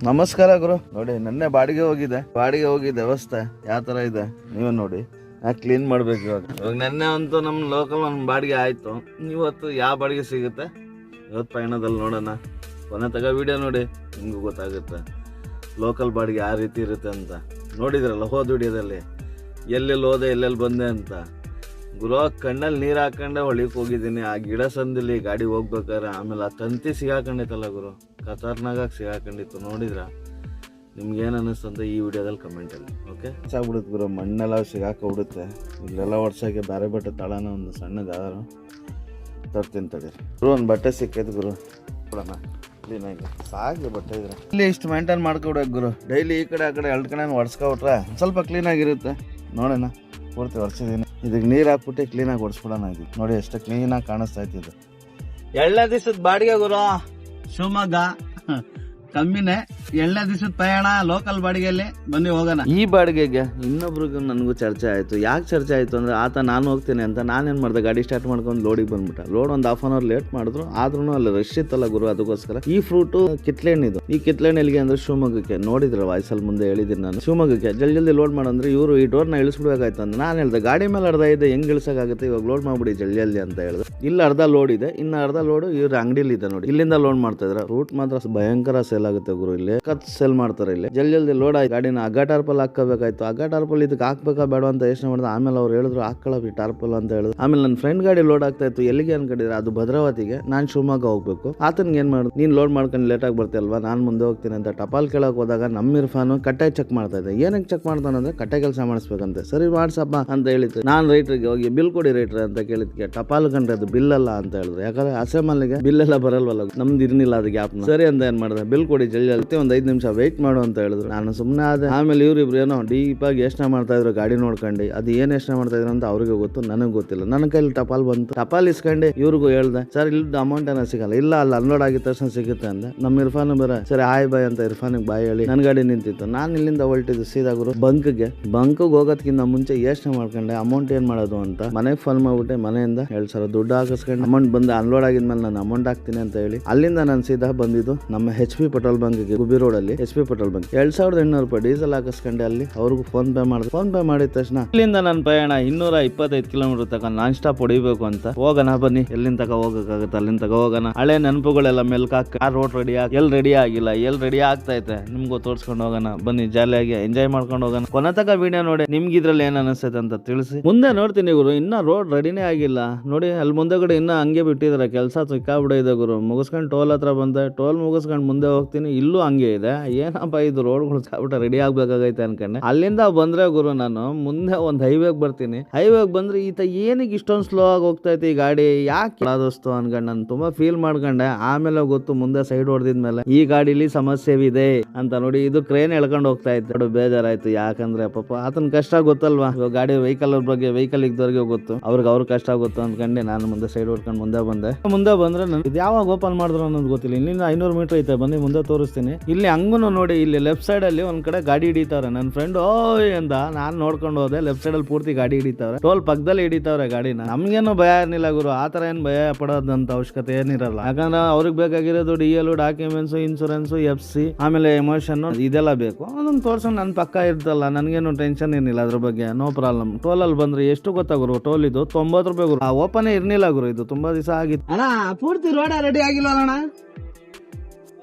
ನಮಸ್ಕಾರ ಗುರು. ನೋಡಿ ನೆನ್ನೆ ಬಾಡಿಗೆ ಹೋಗಿದ್ದೆ ವ್ಯವಸ್ಥೆ ಯಾವ ತರ ಇದೆ ನೀವೇ ನೋಡಿ. ಕ್ಲೀನ್ ಮಾಡ್ಬೇಕು ಇವಾಗ ನೆನ್ನೆ ಅಂತೂ ನಮ್ಮ ಲೋಕಲ್ ಒಂದು ಬಾಡಿಗೆ ಆಯ್ತು. ಇವತ್ತು ಯಾವ ಬಾಡಿಗೆ ಸಿಗುತ್ತೆ ಇವತ್ತು ಪಯಣದಲ್ಲಿ ನೋಡೋಣ. ಕೊನೆ ತಗ ವಿಡಿಯೋ ನೋಡಿ ನಿಮ್ಗೂ ಗೊತ್ತಾಗುತ್ತೆ ಲೋಕಲ್ ಬಾಡಿಗೆ ಯಾವ ರೀತಿ ಇರುತ್ತೆ ಅಂತ. ನೋಡಿದ್ರಲ್ಲ ಹೋದ ವಿಡಿಯೋದಲ್ಲಿ ಎಲ್ಲೆಲ್ಲಿ ಹೋದೆ ಎಲ್ಲೆಲ್ಲಿ ಬಂದೆ ಅಂತ. ಗುರು ಕಣ್ಣಲ್ಲಿ ನೀರು ಹಾಕೊಂಡೆ ಹೊಳಿಗೆ ಹೋಗಿದ್ದೀನಿ. ಆ ಗಿಡ ಸಂದಲ್ಲಿ ಗಾಡಿ ಹೋಗ್ಬೇಕಾದ್ರೆ ಆಮೇಲೆ ಆ ತಂತಿ ಸಿಗಾಕೊಂಡಿತ್ತಲ್ಲ ಗುರು, ಖತರ್ನಾಗಾಗಿ ಸಿಗಾಕೊಂಡಿತ್ತು. ನೋಡಿದ್ರ ನಿಮ್ಗೇನು ಅನ್ನಿಸ್ತು ಅಂತ ಈ ವಿಡಿಯೋದಲ್ಲಿ ಕಮೆಂಟಲ್ಲಿ. ಓಕೆ ಸಾಗ್ಬಿಡುತ್ತೆ ಗುರು, ಮಣ್ಣೆಲ್ಲ ಸಿಗಾಕೊಂಡ್ಬಿಡುತ್ತೆ. ಇಲ್ಲೆಲ್ಲ ವರ್ಷಕ್ಕೆ ಬೇರೆ ಬಟ್ಟೆ ತಳನ ಒಂದು ಸಣ್ಣದು ಯಾರು ತರ್ತೀನಿ ತಡೀರಿ ಗುರು. ಒಂದು ಬಟ್ಟೆ ಸಿಕ್ಕೈತೆ ಗುರು, ಕೊಡೋಣ ಕ್ಲೀನಾಗಿ ಸಾಕು ಬಟ್ಟೆ ಇದ್ರೆ. ಇಲ್ಲಿ ಇಷ್ಟು ಮೇಂಟೈನ್ ಮಾಡ್ಕೊಡ್ಬೇಕು ಗುರು. ಡೈಲಿ ಈ ಕಡೆ ಆ ಕಡೆ ಎರಡು ಕಡೆ ಒಡ್ಸ್ಕೊಬಿಟ್ರೆ ಸ್ವಲ್ಪ ಕ್ಲೀನಾಗಿರುತ್ತೆ. ನೋಡೋಣ ಪೂರ್ತಿ ಒರೆಸಿದ್ದೀನಿ. ಇದಕ್ಕೆ ನೀರು ಹಾಕ್ಬಿಟ್ಟು ಕ್ಲೀನಾಗಿ ಒಡಿಸ್ಬಿಡೋಣ. ಇದು ನೋಡಿ ಎಷ್ಟು ಕ್ಲೀನಾಗಿ ಕಾಣಿಸ್ತಾ ಇತ್ತು. ಎರಡನೇ ದಿವಸದ ಬಾಡಿಗೆ ಗುರು, ಶಿವಮೊಗ್ಗ ಕಮ್ಮಿನೇ. ಎರಡನೇ ದಿವಸದ ಪ್ರಯಾಣ ಲೋಕಲ್ ಬಾಡಿಗೆಯಲ್ಲಿ. ಬನ್ನಿ ಹೋಗೋಣ. ಈ ಬಾಡಿಗೆಗೆ ಇನ್ನೊಬ್ರಿಗೂ ನನಗೂ ಚರ್ಚೆ ಆಯಿತು. ಯಾಕೆ ಚರ್ಚೆ ಆಯಿತು ಅಂದರೆ ಆತ ನಾನು ಹೋಗ್ತೀನಿ ಅಂತ ನಾನೇನು ಮಾಡಿದೆ, ಗಾಡಿ ಸ್ಟಾರ್ಟ್ ಮಾಡ್ಕೊಂಡು ಲೋಡಿಗೆ ಬಂದ್ಬಿಟ್ಟ. ಲೋಡ್ ಒಂದು ಹಾಫ್ ಅನ್ ಅವರ್ ಲೇಟ್ ಮಾಡಿದ್ರು, ಆದ್ರೂ ಅಲ್ಲಿ ರಶ್ ಇತ್ತಲ್ಲ ಗುರು. ಅದಕ್ಕೋಸ್ಕರ ಈ ಫ್ರೂಟು ಕಿತ್ಲೆಹಣ್ಣು ಇದು. ಈ ಕಿತ್ಲೆಹಣ್ಣು ಎಲ್ಲಿಗೆ ಅಂದರೆ ಶಿವಮೊಗ್ಗಕ್ಕೆ. ನೋಡಿದ್ರೆ ವಾಯ್ಸಲ್ಲಿ ಮುಂದೆ ಹೇಳಿದ್ದೀನಿ ನಾನು, ಶಿವಮೊಗ್ಗಕ್ಕೆ ಜಲ್ದಿ ಲೋಡ್ ಮಾಡಂದ್ರೆ ಇವರು ಈ ಡೋರ್ನ ಇಳಿಸ್ಬಿಡ್ಬೇಕಾಯ್ತು ಅಂತ ನಾನು ಹೇಳ್ದೆ. ಗಾಡಿ ಮೇಲೆ ಅರ್ಧ ಇದೆ, ಹೆಂಗೆ ಇಳಿಸೋಕ್ಕಾಗುತ್ತೆ, ಇವಾಗ ಲೋಡ್ ಮಾಡ್ಬಿಡಿ ಜಲ್ದಿ ಅಂತ ಹೇಳಿದ್ರು. ಇಲ್ಲ ಅರ್ಧ ಲೋಡ್ ಇದೆ, ಇನ್ನು ಅರ್ಧ ಲೋಡು ಇವ್ರ ಅಂಗಡಿಲಿ ಇದೆ ನೋಡಿ. ಇಲ್ಲಿಂದ ಲೋಡ್ ಮಾಡ್ತಾ ಇದ್ರೆ ರೂಟ್ ಮಾತ್ರ ಭಯಂಕರ ಸೇಲ್ ಆಗುತ್ತೆ ಗುರು. ಇಲ್ಲಿ ಸೇಲ್ ಮಾಡ್ತಾರೆ ಇಲ್ಲಿ. ಜಲ್ದಿ ಲೋಡ್ ಆಗಿ ಗಾಡಿನ ಅಗ್ಗ ಟಾರ್ಪಲ್ ಹಾಕಬೇಕಾಯ್ತು. ಅಗ್ಗ ಟಾರ್ಪಲ್ ಇದಕ್ಕೆ ಹಾಕ್ಬೇಕಾ ಬೇಡ ಅಂತ ಯೋಚನೆ ಮಾಡಿದೆ. ಆಮೇಲೆ ಅವ್ರು ಹೇಳಿದ್ರು ಹಾಕೊಳ್ಳಿ ಟಾರ್ಪಲ್ ಅಂತ ಹೇಳಿದ್ರು. ಆಮೇಲೆ ನನ್ನ ಫ್ರೆಂಡ್ ಗಾಡಿ ಲೋಡ್ ಆಗ್ತಾ ಇತ್ತು. ಎಲ್ಲಿಗೆ ಅನ್ಕೊಂಡಿದ್ರೆ ಅದು ಭದ್ರಾವತಿಗೆ, ನಾನು ಶಿವಮೊಗ್ಗ ಹೋಗ್ಬೇಕು. ಆತನ್ಗೆ ಏನ್ ಮಾಡುದು, ನೀನ್ ಲೋಡ್ ಮಾಡ್ಕೊಂಡು ಲೇಟ್ ಆಗಿ ಬರ್ತೀಯಲ್ವಾ, ನಾನು ಮುಂದೆ ಹೋಗ್ತೀನಿ ಅಂತ ಟಪಾಲ್ ಕೇಳಕ್ ಹೋದಾಗ ನಮ್ಮ ಇರ್ಫಾನು ಕಟ್ಟೆ ಚೆಕ್ ಮಾಡ್ತಾ ಇದ್ದೆ. ಏನಕ್ಕೆ ಚೆಕ್ ಮಾಡ್ತಾನಂದ್ರೆ ಕಟ್ಟೆ ಕೆಲಸ ಮಾಡಿಸ್ಬೇಕಂತೆ. ಸರಿ ಮಾಡ್ಸಪ್ಪ ಅಂತ ಹೇಳಿತ್ತು. ನಾನು ರೈಟ್ರಿಗೆ ಹೋಗಿ ಬಿಲ್ ಕೊಡಿ ರೈಟ್ರ್ ಅಂತ ಕೇಳಿದ್ಕೆ ಟಪಾಲ್ ಕಂಡ್ರೆ ಅದು ಬಿಲ್ ಅಲ್ಲ ಅಂತ ಹೇಳಿದ್ರು. ಯಾಕಂದ್ರೆ ಅಸೆಮಲ್ಗೆ ಬಿಲ್ ಎಲ್ಲ ಬರಲ್ವಲ್ಲ, ನಮ್ದು ಇರ್ನಿಲ್ಲ ಅದು ಗ್ಯಾಪ್. ಸರಿ ಅಂತ ಏನ್ ಮಾಡಿದೆ, ಬಿಲ್ ಕೊಡಿ ಜಲ್ದಿ ಒಂದು 5 ನಿಮಿಷ ವೆಯ್ಟ್ ಮಾಡು ಅಂತ ಹೇಳಿದ್ರು. ನಾನು ಸುಮ್ಮನೆ ಆದೆ. ಆಮೇಲೆ ಇವ್ರಿಬ್ರು ಏನೋ ಡೀಪ್ ಆಗಿ ಯೋಚನೆ ಮಾಡ್ತಾ ಇದ್ರು ಗಾಡಿ ನೋಡ್ಕೊಂಡು. ಅದು ಏನ್ ಯೋಚನೆ ಮಾಡ್ತಾ ಇದ್ರು ಅಂತ ಅವ್ರಿಗೆ ಗೊತ್ತು, ನನಗೆ ಗೊತ್ತಿಲ್ಲ. ನನ್ನ ಕೈಲಿ ಟಪಾಲ್ ಬಂತು. ಟಪಾಲ್ ಇಸ್ಕೊಂಡು ಇವ್ರಿಗೂ ಹೇಳ್ದೆ, ಸರ್ ಇಲ್ಲಿ ಅಮೌಂಟ್ ಏನೋ ಸಿಗಲ್ಲ. ಇಲ್ಲ ಅಲ್ಲಿ ಅನ್ಲೋಡ್ ಆಗಿದ ತಕ್ಷಣ ಸಿಗುತ್ತೆ ಅಂದೆ. ನಮ್ಮ ಇರ್ಫಾನ್ ಬೇರೆ ಸರಿ ಹಾಯ್ ಬಾಯ್ ಅಂತ ಇರ್ಫಾನಿಗೆ ಬಾಯ್ ಹೇಳಿ ನನ್ನ ಗಾಡಿ ನಿಂತಿತ್ತು. ನಾನು ಇಲ್ಲಿಂದ ಹೊಲ್ಟಿದ್ದು ಸೀದಾ ಗುರು ಬಂಕ್ಗೆ ಹೋಗೋದಕ್ಕಿಂತ ಮುಂಚೆ ಯೋಚನೆ ಮಾಡ್ಕೊಂಡೆ ಅಮೌಂಟ್ ಏನ್ ಮಾಡೋದು ಅಂತ. ಮನೆಗೆ ಫೋನ್ ಮಾಡ್ಬಿಟ್ಟೆ, ಮನೆಯಿಂದ 2,000 ದುಡ್ಡು ಹಾಕಿಸ್ಕೊಂಡು ಅಮೌಂಟ್ ಬಂದು ಅನ್ಲೋಡ್ ಆಗಿದ್ಮೇಲೆ ನಾನು ಅಮೌಂಟ್ ಹಾಕ್ತೀನಿ ಅಂತ ಹೇಳಿ ಅಲ್ಲಿಂದ ನಾನು ಸೀದಾ ಬಂದಿದ್ದು ನಮ್ಮ HP ಪೆಟ್ರೋಲ್ ಬಂಕ್ಗೆ, ಗುಬಿ ರೋಡ್ ಅಲ್ಲಿ HP ಪೆಟ್ರೋಲ್ ಬಂಕ್. 2,800 ರೂಪಾಯಿ ಡೀಸೆಲ್ ಹಾಕಿಸ್ಕೊಂಡೆ. ಅಲ್ಲಿ ಅವ್ರಿಗೂ ಫೋನ್ ಪೇ ಮಾಡಿದ ತಕ್ಷಣ ಇಲ್ಲಿಂದ ನನ್ನ ಪ್ರಯಾಣ 225 ಕಿಲೋಮೀಟರ್ ತಕ ನಾನ್ ಸ್ಟಾಪ್ ಹೊಡಿಬೇಕು ಅಂತ. ಹೋಗೋಣ ಬನ್ನಿ, ಎಲ್ಲಿಂದ ತಕ ಹೋಗಕ್ಕಾಗುತ್ತೆ ಅಲ್ಲಿಂದ ತಕ ಹೋಗೋಣ. ಹಳೆ ನೆನಪುಗಳೆಲ್ಲ ಮೆಲ್ಕಾಕ. ಕಾರ್ ರೋಡ್ ರೆಡಿ ಆಗಿ ಎಲ್ಲಿ ರೆಡಿ ಆಗಿಲ್ಲ, ಎಲ್ಲಿ ರೆಡಿ ಆಗ್ತಾ ಐತೆ ನಿಮ್ಗೂ ತೋರ್ಸ್ಕೊಂಡು ಹೋಗೋಣ. ಬನ್ನಿ ಜಾಲಿಯಾಗಿ ಎಂಜಾಯ್ ಮಾಡ್ಕೊಂಡು ಹೋಗೋಣ. ಕೊನೆ ತಕ ವಿಡಿಯೋ ನೋಡಿ ನಿಮ್ಗೆ ಇದ್ರಲ್ಲಿ ಏನ್ ಅನಿಸ್ತೈತೆ ಅಂತ ತಿಳಿಸಿ. ಮುಂದೆ ನೋಡ್ತೀನಿ ಗುರು, ಇನ್ನ ರೋಡ್ ರೆಡಿನೇ ಆಗಿಲ್ಲ ನೋಡಿ. ಅಲ್ಲಿ ಮುಂದೆಗಡೆ ಇನ್ನ ಹಂಗೆ ಬಿಟ್ಟಿದ್ರೆ ಕೆಲಸ ಸಿಕ್ಕಾಬಿಟ್ಟಿದೆ ಗುರು. ಮುಗಿಸ್ಕೊಂಡು ಟೋಲ್ ಹತ್ರ ಬಂದೆ, ಟೋಲ್ ಮುಗಿಸ್ಕೊಂಡು ಮುಂದೆ ಹೋಗ್ತೀನಿ, ಇಲ್ಲೂ ಹಂಗೆ ಇದೆ. ಏನಪ್ಪ ಇದು ರೋಡ್ಗಳು ಸಾಬಿಟ್ಟ ರೆಡಿ ಆಗ್ಬೇಕಾಗೈತೆ ಅನ್ಕೊಂಡೆ. ಅಲ್ಲಿಂದ ಬಂದ್ರೆ ಗುರು ನಾನು ಮುಂದೆ ಒಂದು ಹೈವೇಗ್ ಬರ್ತೀನಿ. ಹೈವೇಗ್ ಬಂದ್ರೆ ಈತ ಏನಕ್ಕೆ ಇಷ್ಟೊಂದು ಸ್ಲೋ ಆಗಿ ಹೋಗ್ತೈತೆ ಈ ಗಾಡಿ, ಯಾಕೆ ದೋಸ್ತು ಅನ್ಕೊಂಡು ನಾನು ತುಂಬಾ ಫೀಲ್ ಮಾಡ್ಕೊಂಡೆ. ಆಮೇಲೆ ಗೊತ್ತು ಮುಂದೆ ಸೈಡ್ ಹೊಡೆದಿದ್ಮೇಲೆ ಈ ಗಾಡಿಲಿ ಸಮಸ್ಯೆವಿದೆ ಅಂತ. ನೋಡಿ ಇದು ಕ್ರೇನ್ ಎಳ್ಕೊಂಡು ಹೋಗ್ತಾ ಇತ್ತು. ನೋಡಿ ಬೇಜಾರಾಯ್ತು. ಯಾಕಂದ್ರೆ ಪಾಪ ಆತನ ಕಷ್ಟ ಗೊತ್ತಲ್ವಾ, ಗಾಡಿ ವೆಹಿಕಲ್ ಬಗ್ಗೆ ವೆಹಿಕಲ್ ಇದ್ದವ್ರಿಗೆ ಗೊತ್ತು, ಅವ್ರ ಕಷ್ಟ ಗೊತ್ತು ಅಂದ್ಕೊಂಡೆ ನಾನು ಮುಂದೆ ಸೈಡ್ ಹೊಡ್ಕೊಂಡು ಮುಂದೆ ಬಂದ್ರೆ ಇದು ಯಾವಾಗ ಓಪನ್ ಮಾಡಿದ್ರು ಅನ್ನೋದು ಗೊತ್ತಿಲ್ಲ. ಇಲ್ಲಿಂದ 500 ಮೀಟರ್ ಐತೆ, ಬನ್ನಿ ಮುಂದೆ ತೋರಿಸ್ತೀನಿ. ಇಲ್ಲಿ ಹಂಗೂ ನೋಡಿ, ಇಲ್ಲಿ ಲೆಫ್ಟ್ ಸೈಡ್ ಅಲ್ಲಿ ಒಂದ್ ಕಡೆ ಗಾಡಿ ಹಿಡಿತಾವ್ರೆ. ನನ್ನ ಫ್ರೆಂಡ್ ಓಯ್ ಅಂತ ನಾನು ನೋಡ್ಕೊಂಡು ಹೋದೆ. ಲೆಫ್ಟ್ ಸೈಡ್ ಅಲ್ಲಿ ಪೂರ್ತಿ ಗಾಡಿ ಹಿಡಿತಾವ್ರೆ. ಟೋಲ್ ಪಕ್ಕದಲ್ಲಿ ಹಿಡಿತಾವ್ರೆ ಗಾಡಿನ. ನಮ್ಗೇನು ಭಯ ಏನಿಲ್ಲ ಗುರು, ಆತರ ಏನ್ ಭಯ ಪಡೋದಂತ ಅವಶ್ಯಕತೆ ಏನಿರಲ್ಲ. ಯಾಕಂದ್ರೆ ಅವ್ರಿಗೆ ಬೇಕಾಗಿರೋದು DL, ಡಾಕ್ಯುಮೆಂಟ್ಸ್, ಇನ್ಸೂರೆನ್ಸ್, FC, ಆಮೇಲೆ ಎಮೋಷನ್ ಇದೆಲ್ಲ ಬೇಕು. ಅದನ್ನ ತೋರ್ಸೋಣ ನನ್ನ ಪಕ್ಕ ಇರ್ತಲ್ಲ, ನನ್ಗೇನು ಟೆನ್ಷನ್ ಏನಿಲ್ಲ ಅದ್ರ ಬಗ್ಗೆ, ನೋ ಪ್ರಾಬ್ಲಮ್. ಟೋಲ್ ಅಲ್ಲಿ ಬಂದ್ರೆ ಎಷ್ಟು ಗೊತ್ತಾ ಗುರು, ಟೋಲ್ ಇದು 90 ರೂಪಾಯಿ ಗುರು. ಓಪನ್ ಇರ್ನಿಲ್ಲ ಗುರು, ಇದು ತುಂಬಾ ದಿವಸ ಆಗಿತ್ತು. ಅಣ್ಣ ಪೂರ್ತಿ ರೋಡ್ ರೆಡಿ ಆಗಿಲ್ವಲ್ಲ ಅಣ್ಣ?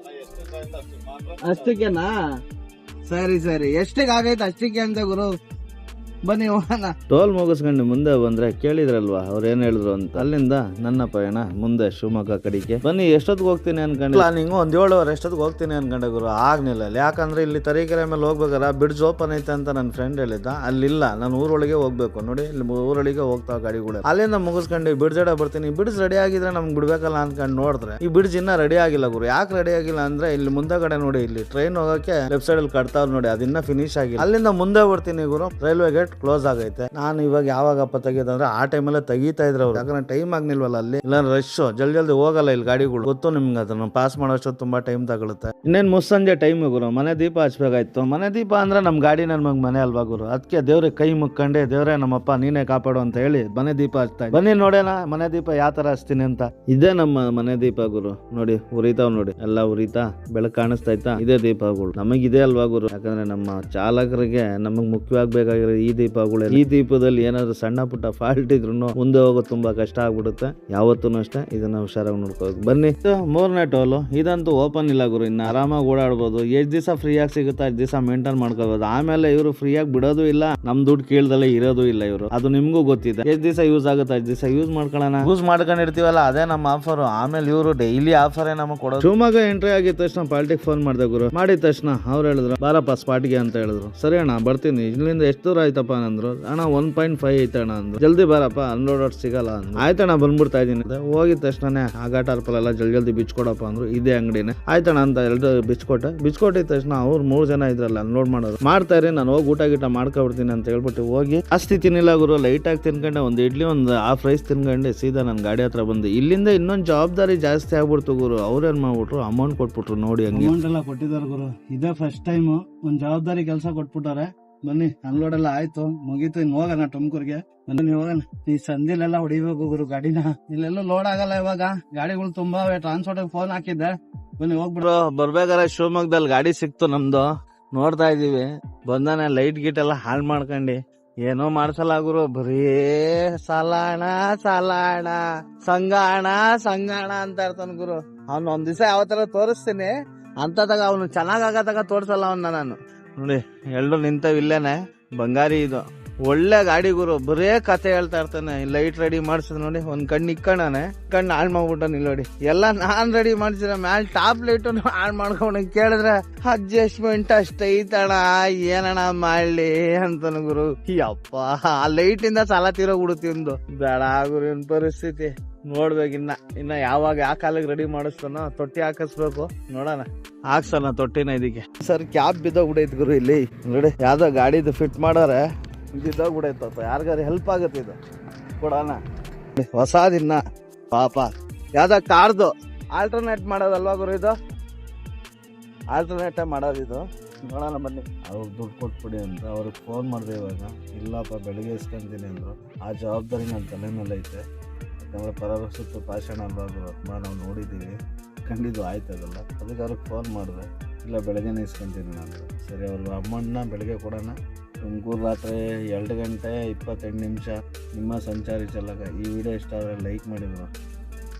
ಅಷ್ಟಕ್ಕೇನಾ? ಸರಿ ಎಷ್ಟಿಗೆ ಆಗೈತೆ ಅಷ್ಟಕ್ಕೆ ಅಂತ ಗುರು. ಬನ್ನಿ ಹೋಗೋಣ. ಟೋಲ್ ಮುಗಿಸ್ಕೊಂಡು ಮುಂದೆ ಬಂದ್ರೆ ಕೇಳಿದ್ರಲ್ವಾ ಅವ್ರು ಏನ್ ಹೇಳಿದ್ರು ಅಂತ. ಅಲ್ಲಿಂದ ನನ್ನ ಪ್ರಯಾಣ ಮುಂದೆ ಶಿವಮೊಗ್ಗ ಕಡೆಗೆ. ಬನ್ನಿ ಎಷ್ಟೊತ್ತಿಗೆ ಹೋಗ್ತೀನಿ ಅನ್ಕೊಂಡೆ. ಪ್ಲಾನಿಂಗ್ 7:15 ಎಷ್ಟೊತ್ತಿಗೆ ಹೋಗ್ತೀನಿ ಅನ್ಕೊಂಡೆ ಗುರು. ಆಗ್ನಿಲ್ಲ. ಯಾಕಂದ್ರೆ ಇಲ್ಲಿ ತರೀಕೆರೆ ಮೇಲೆ ಹೋಗ್ಬೇಕಾರ ಬ್ರಿಡ್ಜ್ ಓಪನ್ ಐತೆ ಅಂತ ನನ್ನ ಫ್ರೆಂಡ್ ಹೇಳಿದ್ದ. ಅಲ್ಲಿಲ್ಲ, ನಾನು ಊರೊಳಗೆ ಹೋಗ್ಬೇಕು. ನೋಡಿ ಇಲ್ಲಿ ಊರೊಳಗೆ ಹೋಗ್ತಾವ ಗಾಡಿಗಳು. ಅಲ್ಲಿಂದ ಮುಗಿಸ್ಕೊಂಡು ಬ್ರಿಡ್ಜ್ ಎಡ ಬರ್ತೀನಿ. ಬ್ರಿಡ್ಜ್ ರೆಡಿ ಆಗಿದ್ರೆ ನಮ್ಗೆ ಬಿಡ್ಬೇಕಲ್ಲ ಅನ್ಕೊಂಡು ನೋಡಿದ್ರೆ ಈ ಬ್ರಿಡ್ಜ್ ಇನ್ನ ರೆಡಿ ಆಗಿಲ್ಲ ಗುರು. ಯಾಕೆ ರೆಡಿ ಆಗಿಲ್ಲ ಅಂದ್ರೆ ಇಲ್ಲಿ ಮುಂದೆ ಕಡೆ ನೋಡಿ, ಇಲ್ಲಿ ಟ್ರೈನ್ ಹೋಗಕ್ಕೆ ಲೆಫ್ಟ್ ಸೈಡ್ ಅಲ್ಲಿ ಕಟ್ತಾವ್ ನೋಡಿ, ಅದಿನ್ನ ಫಿನಿಶ್ ಆಗಿಲ್ಲ. ಅಲ್ಲಿಂದ ಮುಂದೆ ಬರ್ತೀನಿ ಗುರು. ರೈಲ್ವೆ ಗೇಟ್ ಡೈರೆಕ್ಟ್ ಕ್ಲೋಸ್ ಆಗೈತೆ. ನಾನು ಇವಾಗ ಯಾವಾಗಪ್ಪ ತೆಗಿಯೋದಂದ್ರೆ ಆ ಟೈಮಲ್ಲೇ ತೆಗೀತಾ ಇದ್ರು ಅವ್ರು, ಯಾಕಂದ್ರೆ ಟೈಮ್ ಆಗ್ನಿಲ್ವಲ್ಲ ಅಲ್ಲಿ, ಇಲ್ಲ ರಶ್ ಜಲ್ದಿ ಹೋಗಲ್ಲ ಇಲ್ಲಿ ಗಾಡಿಗಳು, ಗೊತ್ತು ನಿಮ್ಗೆ ಅದನ್ನ ಪಾಸ್ ಮಾಡೋಷ್ಟು ತುಂಬಾ ಟೈಮ್ ತಗೊಳುತ್ತೆ. ಇನ್ನೇನ್ ಮುಸ್ಸಂಜೆ ಟೈಮ್ ಗುರು ಮನೆ ದೀಪ ಹಚ್ಬೇಕಾಯ್ತು. ಮನೆ ದೀಪ ಅಂದ್ರೆ ನಮ್ ಗಾಡಿ ನನ್ ಮನೆ ಅಲ್ವಾ ಗುರು, ಅದಕ್ಕೆ ದೇವ್ರಿಗೆ ಕೈ ಮುಕ್ಕಂಡೆ ದೇವ್ರೆ ನಮ್ಮಪ್ಪ ನೀನೇ ಕಾಪಾಡು ಅಂತ ಹೇಳಿ ಮನೆ ದೀಪ ಹಚ್ತಾ ಇದ್ದೆ. ಬನ್ನಿ ನೋಡೋಣ ಮನೆ ದೀಪ ಯಾವ ತರ ಹಚ್ತೀನಿ ಅಂತ. ಇದೇ ನಮ್ಮ ಮನೆ ದೀಪ ಗುರು, ನೋಡಿ ಉರಿತಾವ್ ನೋಡಿ, ಎಲ್ಲ ಉರಿತಾ ಬೆಳಕು ಕಾಣಿಸ್ತಾ ಇದೇ ದೀಪಗಳು. ನಮಗಿದೆ ಅಲ್ವಾ ಗುರು, ಯಾಕಂದ್ರೆ ನಮ್ಮ ಚಾಲಕರಿಗೆ ನಮಗ್ ಮುಖ್ಯವಾಗಬೇಕಾಗಿರೋ ಈ ದೀಪಗಳು. ಈ ದೀಪದಲ್ಲಿ ಏನಾದ್ರು ಸಣ್ಣ ಪುಟ್ಟ ಫಾಲ್ಟ್ ಇದ್ರು ಮುಂದೆ ಹೋಗೋದು ತುಂಬಾ ಕಷ್ಟ ಆಗ್ಬಿಡುತ್ತೆ. ಯಾವತ್ತೂ ಅಷ್ಟೇ ಇದನ್ನ ಹುಷಾರಾಗಿ ನೋಡ್ಕೋಬೇಕು. ಬನ್ನಿ, 3ನೇ ಟೋಲು ಇದಂತೂ ಓಪನ್ ಇಲ್ಲ ಗುರು, ಇನ್ನು ಆರಾಮಾಗಿ ಓಡಾಡ್ಬೋದು. ಎಷ್ಟ್ ದಿವಸ ಫ್ರೀ ಆಗಿ ಸಿಗುತ್ತಾ ಅಷ್ಟ್ ದಿವಸ ಮೇಂಟೈನ್ ಮಾಡ್ಕೋಬಹುದು. ಆಮೇಲೆ ಇವರು ಫ್ರೀ ಆಗಿ ಬಿಡೋದು ಇಲ್ಲ, ನಮ್ ದುಡ್ಡು ಕೀಳ್ದಲ್ಲೇ ಇರೋದು ಇಲ್ಲ ಇವರು, ಅದು ನಿಮ್ಗೂ ಗೊತ್ತಿದೆ. ಎಷ್ಟ್ ದಿವಸ ಯೂಸ್ ಆಗುತ್ತೆ ಅಷ್ಟ್ ದಿವಸ ಯೂಸ್ ಮಾಡ್ಕೊಳ್ಳೋಣ. ಯೂಸ್ ಮಾಡ್ಕೊಂಡಿರ್ತೀವಲ್ಲ ಅದೇ ನಮ್ಮ ಆಫರ್. ಆಮೇಲೆ ಇವರು ಡೈಲಿ ಆಫರ್ ನಮಗೆ ಕೊಡೋದು. ಶಿವಮೊಗ್ಗ ಎಂಟ್ರಿ ಆಗಿದ ತಕ್ಷಣ ಪಾಲ್ಟಿಗೆ ಫೋನ್ ಮಾಡಿದೆ ಗುರು, ಮಾಡಿದ ತಕ್ಷಣ ಅವ್ರು ಹೇಳಿದ್ರು ಬಾರಪ್ಪ ಸ್ಪಾಟ್ಗೆ ಅಂತ ಹೇಳಿದ್ರು. ಸರಿ ಅಣ್ಣ ಬರ್ತೀನಿ, ಇಲ್ಲಿಂದ ಎಷ್ಟು ದೂರ ಆಯ್ತಪ್ಪ ಅಂದ್ರು. ಅಣ್ಣ 1.5 ಐತಣ್ಣ ಅಂದ್ರು. ಜಲ್ದಿ ಬಾರಪ್ಪ ಅನ್ಲೋಡ್ ಸಿಗಲ್ಲ ಅಂದ್ರು. ಆಯ್ತಣ್ಣ ಬಂದ್ಬಿಡ್ತಾ ಇದೀನಿ. ಹೋಗಿದ ತಕ್ಷಣ ಆಗ ಟಾರ್ಪಲ್ ಎಲ್ಲ ಜಲ್ದಿ ಬಿಚ್ಕೊಡಪ್ಪ ಅಂದ್ರು. ಇದೇ ಅಂಗಡಿನೇ. ಆಯ್ತಣ್ಣ ಅಂತ ಎಲ್ಲರೂ ಬಿಚ್ಕೊಟ್ಟಿದ ತಕ್ಷಣ ಅವ್ರು 3 ಜನ ಇದ್ರಲ್ಲ ಅನ್ಲೋಡ್ ಮಾಡೋರು. ಮಾಡ್ತಾ ಇರಿ ನಾನು ಹೋಗಿ ಊಟ ಮಾಡ್ಕೊಬಿಡ್ತೀನಿ ಅಂತ ಹೇಳ್ಬಿಟ್ಟು ಹೋಗಿ ಅಸ್ತಿ ತಿನ್ನಿಲ್ಲ ಗುರು, ಲೈಟ್ ಆಗಿ ತಿನ್ಕೊಂಡೆ. ಒಂದು ಇಡ್ಲಿ ಒಂದು ಹಾಫ್ ರೈಸ್ ತಿನ್ಕೊಂಡೆ ಸೀದಾ ನನ್ನ ಗಾಡಿ ಹತ್ರ ಬಂದು. ಇಲ್ಲಿಂದ ಇನ್ನೊಂದು ಜವಾಬ್ದಾರಿ ಜಾಸ್ತಿ ಆಗ್ಬಿಡ್ತು ಗುರು. ಅವ್ರೇನ್ ಮಾಡ್ಬಿಟ್ರು, ಅಮೌಂಟ್ ಕೊಟ್ಬಿಟ್ರು. ನೋಡಿ ಹಂಗೆ ಅಮೌಂಟ್ ಎಲ್ಲ ಕೊಟ್ಟಿದ್ದಾರೆ ಗುರು, ಇದೇ ಫಸ್ಟ್ ಟೈಮ್ ಒಂದ್ ಜವಾಬ್ದಾರಿ ಕೆಲಸ ಕೊಟ್ಬಿಟ್ಟಾರೆ. ಬನ್ನಿ ಅನ್ಲೋಡ್ ಎಲ್ಲ ಆಯ್ತು, ಮುಗೀತು. ಇನ್ನು ಹೋಗೋಣ ತುಮಕೂರ್ಗೆ. ಬನ್ನಿ ಹೋಗೋಣ. ಈ ಸಂದಿಲೆಲ್ಲ ಹೊಡಿಬೇಕು ಗುರು ಗಾಡಿನ, ಇಲ್ಲೆಲ್ಲೂ ಲೋಡ್ ಆಗಲ್ಲ ಇವಾಗ, ಗಾಡಿಗಳು ತುಂಬಾ ಟ್ರಾನ್ಸ್ಪೋರ್ಟ್ ಫೋನ್ ಹಾಕಿದ್ದೆ. ಬನ್ನಿ ಹೋಗ್ಬಿಡು. ಬರ್ಬೇಕಾದ್ರೆ ಶಿವಮೊಗ್ಗದಲ್ಲಿ ಗಾಡಿ ಸಿಕ್ತು ನಮ್ದು, ನೋಡ್ತಾ ಇದೀವಿ. ಬಂದಾನೆ ಲೈಟ್ ಗೀಟ್ ಎಲ್ಲ ಹಾಳು ಮಾಡ್ಕೊಂಡಿ ಏನೋ ಮಾಡ್ಸಲ್ಲ ಗುರು, ಬರೀ ಸಾಲ ಹಣ ಸಂಗಾಣ ಅಂತ ಇರ್ತಾನ ಗುರು. ಅವ್ನು ಒಂದ್ ದಿವಸ ಯಾವ ತರ ತೋರಿಸ್ತೀನಿ ಅಂತದಾಗ ಅವನು ಚೆನ್ನಾಗಾಗದಾಗ ತೋರ್ಸಲ್ಲ ಅವನ್ನ ನಾನು. ನೋಡಿ ಎಲ್ರು ನಿಂತವ್ ಇಲ್ಲೇನೆ, ಬಂಗಾರಿ ಇದು ಒಳ್ಳೆ ಗಾಡಿ ಗುರು, ಬರೇ ಕತೆ ಹೇಳ್ತಾ ಇರ್ತಾನೆ. ಲೈಟ್ ರೆಡಿ ಮಾಡ್ಸಿದ್ ನೋಡಿ, ಒಂದ್ ಕಣ್ಣು ಇಕ್ಕಣಾನೆ, ಕಣ್ಣು ಹಾಳ್ ಮಾಡ್ಬಿಟ್ಟ ನೋಡಿ. ಎಲ್ಲ ನಾನ್ ರೆಡಿ ಮಾಡ್ಸಿದ ಮ್ಯಾಲ್ ಟಾಪ್ ಲೈಟ್ ಹಾಳ್ ಮಾಡ್ಕೊಂಡ ಕೇಳಿದ್ರೆ ಅಡ್ಜಸ್ಟ್ಮೆಂಟ್ ಅಷ್ಟೈತಣ ಏನಣ್ಣ ಮಾಡ್ಲಿ ಅಂತಾನ ಗುರು. ಯಪ್ಪ ಆ ಲೈಟ್ ಇಂದ ಸಾಲ ತೀರೋಗ್ಬಿಡುತ್ತೆ ಒಂದು. ಬೇಡ ಗುರು ಇನ್ ಪರಿಸ್ಥಿತಿ ನೋಡ್ಬೇಕು. ಇನ್ನ ಯಾವಾಗ ಯಾವ ಕಾಲಕ್ಕೆ ರೆಡಿ ಮಾಡಿಸ್ತಾನೋ, ತೊಟ್ಟಿ ಹಾಕಿಸ್ಬೇಕು ನೋಡೋಣ. ಹಾಕ್ಸೋಣ ತೊಟ್ಟಿನ ಇದಕ್ಕೆ. ಸರ್ ಕ್ಯಾಬ್ ಬಿದ್ದೋಗ್ಬಿಡೈತ್ ಗುರು ಇಲ್ಲಿ ನೋಡಿ, ಯಾವ್ದೋ ಗಾಡಿದು ಫಿಟ್ ಮಾಡೋರೆ ಬಿದ್ದೋಗ್ಬಿಡೈತ. ಯಾರಿಗಾರು ಹೆಲ್ಪ್ ಆಗುತ್ತೆ ಇದು ಕೊಡೋಣ. ಹೊಸದಿನ್ನ ಪಾಪ ಯಾವ್ದೋ ಕಾರ್ದು ಆಲ್ಟರ್ನೇಟ್ ಮಾಡೋದಲ್ವಾ ಗುರು, ಇದು ಆಲ್ಟರ್ನೇಟ್ ಮಾಡೋದಿದು. ನೋಡೋಣ ಬನ್ನಿ. ಅವ್ರು ದುಡ್ಡು ಕೊಟ್ಬಿಡಿ ಅಂತ ಅವ್ರಿಗೆ ಫೋನ್ ಮಾಡಿದೆ ಇವಾಗ. ಇಲ್ಲಪ್ಪ ಬೆಳಿಗ್ಗೆ ಇಸ್ಕೊಂತೀನಿ ಅಂದರು. ಆ ಜವಾಬ್ದಾರಿ ನನ್ನ ತಲೆ ಮೇಲೆ ಐತೆ, ಯಾಕಂದ್ರೆ ಪರಾಮರ್ಶಿತ್ತು ಭಾಷಣ ಅಲ್ವಾ ಗುರು, ನಾವು ನೋಡಿದ್ದೀವಿ, ಕಂಡಿದ್ದು ಆಯ್ತದಲ್ಲ. ಅದಕ್ಕೆ ಅವ್ರಿಗೆ ಫೋನ್ ಮಾಡಿದೆ, ಇಲ್ಲ ಬೆಳಗ್ಗೆನೇ ಇಸ್ಕೊಂತೀನಿ ನಾನು. ಸರಿ ಅವ್ರ ಅಮೌಂಟ್ನ ಬೆಳಗ್ಗೆ ಕೊಡೋಣ. ತುಮಕೂರು ರಾತ್ರಿ 2 ಗಂಟೆ 28 ನಿಮಿಷ. ನಿಮ್ಮ ಸಂಚಾರಿ ಚಾಲಕ. ಈ ವಿಡಿಯೋ ಇಷ್ಟ ಆದರೆ ಲೈಕ್ ಮಾಡಿದ್ರು.